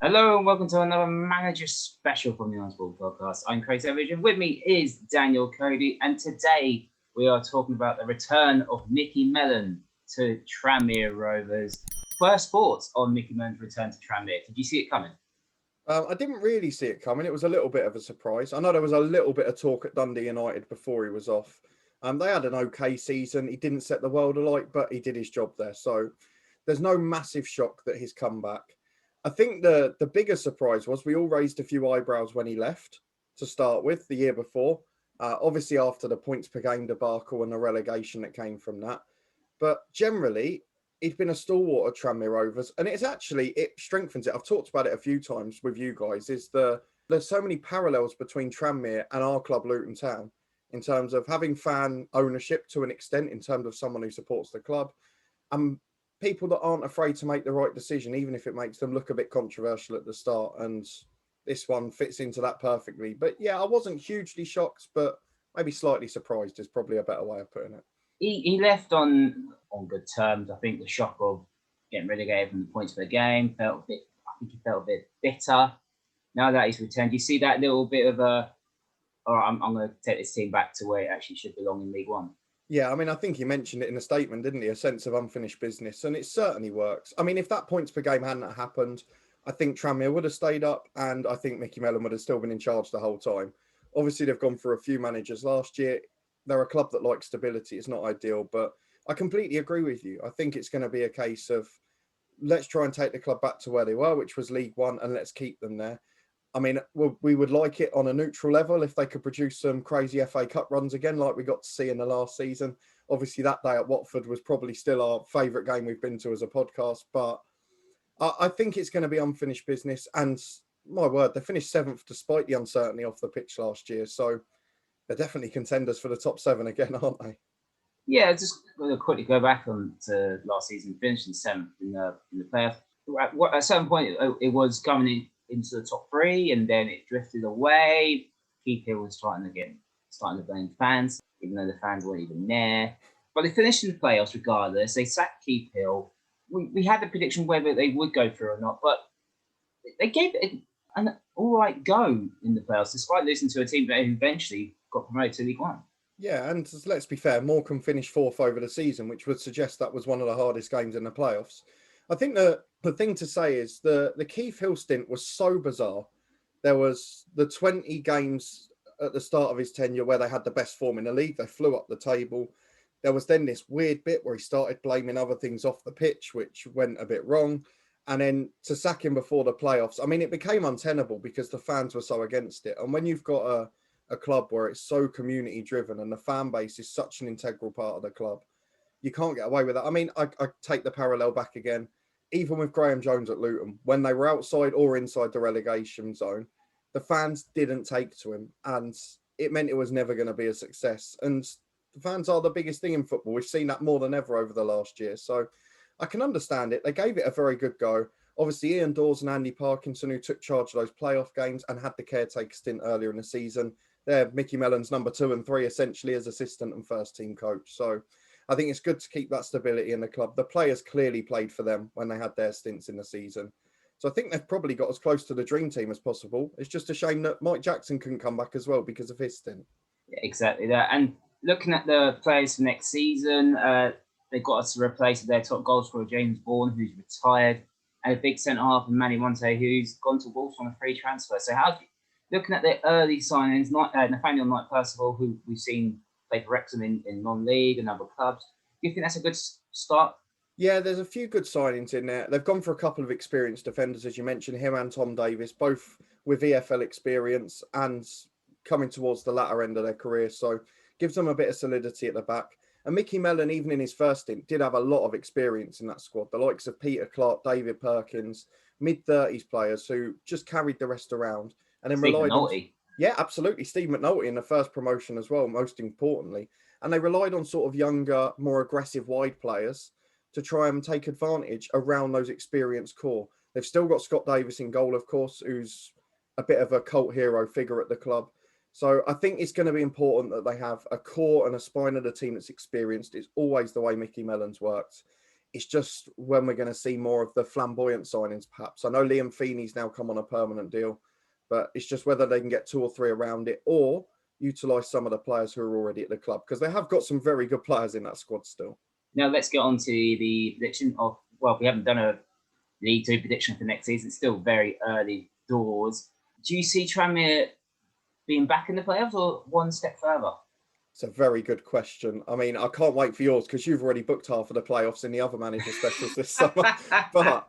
Hello and welcome to another manager special from the Unsport Podcast. I'm Craig Savage and with me is Daniel Cody, and today we are talking about the return of Micky Mellon to Tranmere Rovers. First thoughts on Micky Mellon's return to Tranmere. Did you see it coming? I didn't really see it coming. It was a little bit of a surprise. I know there was a little bit of talk at Dundee United before he was off. They had an okay season. He didn't set the world alight, but he did his job there. So there's no massive shock that he's come back. I think the bigger surprise was we all raised a few eyebrows when he left to start with the year before. Obviously after the points per game debacle and the relegation that came from that. But generally, he's been a stalwart at Tranmere Rovers, and it strengthens it. I've talked about it a few times with you guys. There's so many parallels between Tranmere and our club, Luton Town, in terms of having fan ownership to an extent, in terms of someone who supports the club, and people that aren't afraid to make the right decision, even if it makes them look a bit controversial at the start. And this one fits into that perfectly. But yeah, I wasn't hugely shocked, but maybe slightly surprised is probably a better way of putting it. He left on good terms. I think the shock of getting relegated from the points per game I think he felt a bit bitter. Now that he's returned, you see that little bit of all right, I'm going to take this team back to where it actually should belong in League One. Yeah, I mean, I think he mentioned it in a statement, didn't he? A sense of unfinished business, and it certainly works. I mean, if that points per game hadn't happened, I think Tranmere would have stayed up, and I think Micky Mellon would have still been in charge the whole time. Obviously, they've gone for a few managers last year. They're a club that likes stability. It's not ideal, but I completely agree with you. I think it's going to be a case of let's try and take the club back to where they were, which was League One, and let's keep them there. I mean, we would like it on a neutral level if they could produce some crazy FA Cup runs again, like we got to see in the last season. Obviously, that day at Watford was probably still our favourite game we've been to as a podcast. But I think it's going to be unfinished business. And my word, they finished seventh despite the uncertainty off the pitch last year. So they're definitely contenders for the top seven again, aren't they? Yeah, just going to quickly go back on to last season, finishing seventh in the playoff. At a certain point, it was coming into the top three, and then it drifted away. Keith Hill was starting to blame fans, even though the fans weren't even there. But they finished in the playoffs regardless. They sacked Keith Hill. We had the prediction whether they would go through or not, but they gave it an all right go in the playoffs, despite losing to a team that eventually got promoted to League One. Yeah, and let's be fair, Morecambe finished fourth over the season, which would suggest that was one of the hardest games in the playoffs. I think the thing to say is the Keith Hill stint was so bizarre. There was the 20 games at the start of his tenure where they had the best form in the league. They flew up the table. There was then this weird bit where he started blaming other things off the pitch, which went a bit wrong. And then to sack him before the playoffs, I mean, it became untenable because the fans were so against it. And when you've got a club where it's so community driven and the fan base is such an integral part of the club, you can't get away with that. I mean, I take the parallel back again. Even with Graham Jones at Luton, when they were outside or inside the relegation zone, the fans didn't take to him, and it meant it was never going to be a success. And the fans are the biggest thing in football. We've seen that more than ever over the last year. So I can understand it. They gave it a very good go. Obviously, Ian Dawes and Andy Parkinson, who took charge of those playoff games and had the caretaker stint earlier in the season, they're Micky Mellon's number 2 and 3, essentially, as assistant and first team coach. So I think it's good to keep that stability in the club. The players clearly played for them when they had their stints in the season. So I think they've probably got as close to the dream team as possible. It's just a shame that Mike Jackson couldn't come back as well because of his stint. Yeah, exactly that. And looking at the players for next season, they've got us to replace their top goal scorer, James Bourne, who's retired, and a big centre-half, Manny Monte, who's gone to Wolves on a free transfer. So looking at their early signings, Nathaniel Knight-Percival, who we've seen play for Wrexham in non-league and other clubs, do you think that's a good start? Yeah, there's a few good signings in there. They've gone for a couple of experienced defenders, as you mentioned, him and Tom Davis, both with EFL experience and coming towards the latter end of their career. So gives them a bit of solidity at the back. And Micky Mellon, even in his first stint, did have a lot of experience in that squad. The likes of Peter Clark, David Perkins, mid-30s players who just carried the rest around. And then Steve relied McNulty. on... Yeah, absolutely. Steve McNulty in the first promotion as well, most importantly. And they relied on sort of younger, more aggressive wide players to try and take advantage around those experienced core. They've still got Scott Davis in goal, of course, who's a bit of a cult hero figure at the club. So I think it's going to be important that they have a core and a spine of the team that's experienced. It's always the way Micky Mellon's worked. It's just when we're going to see more of the flamboyant signings, perhaps. I know Liam Feeney's now come on a permanent deal, but it's just whether they can get 2 or 3 around it or utilise some of the players who are already at the club, because they have got some very good players in that squad still. Now let's get on to the prediction of, well, we haven't done a League 2 prediction for next season. It's still very early doors. Do you see Tranmere being back in the playoffs or one step further? It's a very good question. I mean, I can't wait for yours because you've already booked half of the playoffs in the other manager specials this summer. But,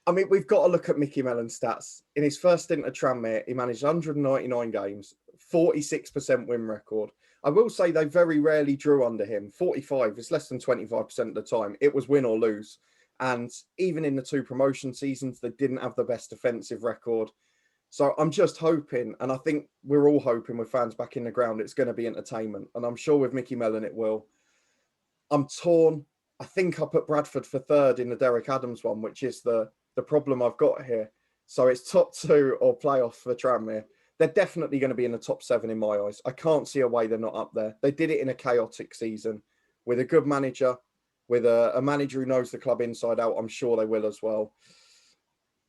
I mean, we've got to look at Micky Mellon's stats. In his first stint at Tranmere, he managed 199 games, 46% win record. I will say they very rarely drew under him. 45, it's less than 25% of the time. It was win or lose. And even in the 2 promotion seasons, they didn't have the best defensive record. So I'm just hoping, and I think we're all hoping with fans back in the ground, it's going to be entertainment. And I'm sure with Micky Mellon it will. I'm torn. I think I put Bradford for 3rd in the Derek Adams one, which is the problem I've got here. So it's top 2 or playoff for Tranmere. They're definitely going to be in the top 7 in my eyes. I can't see a way they're not up there. They did it in a chaotic season with a good manager, with a manager who knows the club inside out. I'm sure they will as well.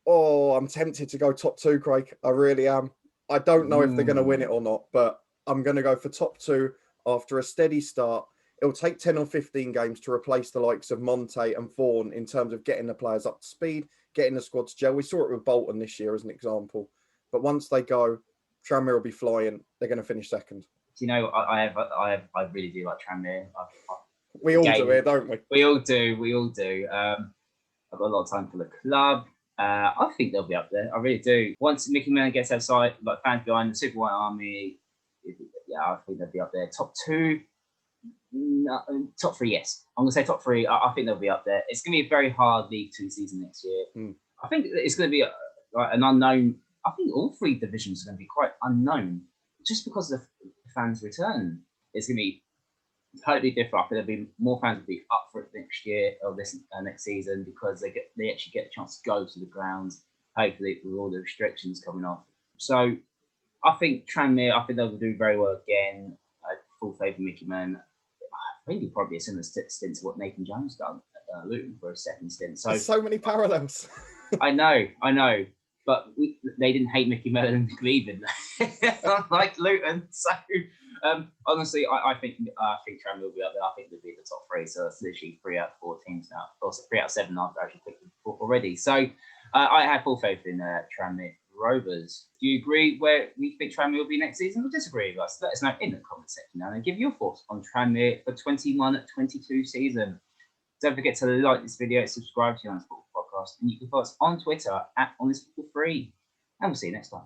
Oh, I'm tempted to go top 2, Craig. I really am. I don't know if they're going to win it or not, but I'm going to go for top 2 after a steady start. It'll take 10 or 15 games to replace the likes of Monte and Vaughan in terms of getting the players up to speed, getting the squad to gel. We saw it with Bolton this year as an example. But once they go, Tranmere will be flying. They're going to finish 2nd. You know, I really do like Tranmere. We all do it, don't we? We all do. I've got a lot of time for the club. I think they'll be up there. I really do. Once Micky Mellon gets outside, like fans behind the Super White Army, yeah, I think they'll be up there. Top 2, no, top 3, yes. I'm going to say top 3. I think they'll be up there. It's going to be a very hard League 2 season next year. I think it's going to be an unknown. I think all 3 divisions are going to be quite unknown just because of the fans' return. It's going to be totally different. I think there'll be more fans will be up for it next year or this next season because they actually get a chance to go to the grounds, hopefully with all the restrictions coming off. So I think Tranmere, I think they'll do very well again. Full faith in Micky Mellon. I think he'll probably be a similar stint to what Nathan Jones done at Luton for a 2nd stint. So there's so many parallels. I know. But they didn't hate Micky Mellon leaving, like Luton. So honestly, I think Tranmere will be up there. I think they'll be in the top 3. So it's literally 3 out of 4 teams now. Also 3 out of 7 I've actually picked already. So I have full faith in Tranmere Rovers. Do you agree where we think Tranmere will be next season or disagree with us? Let us know in the comment section now and give your thoughts on Tranmere for 21-22 season. Don't forget to like this video, subscribe to the Honest Football Podcast, and you can follow us on Twitter @HonestFootball3. And we'll see you next time.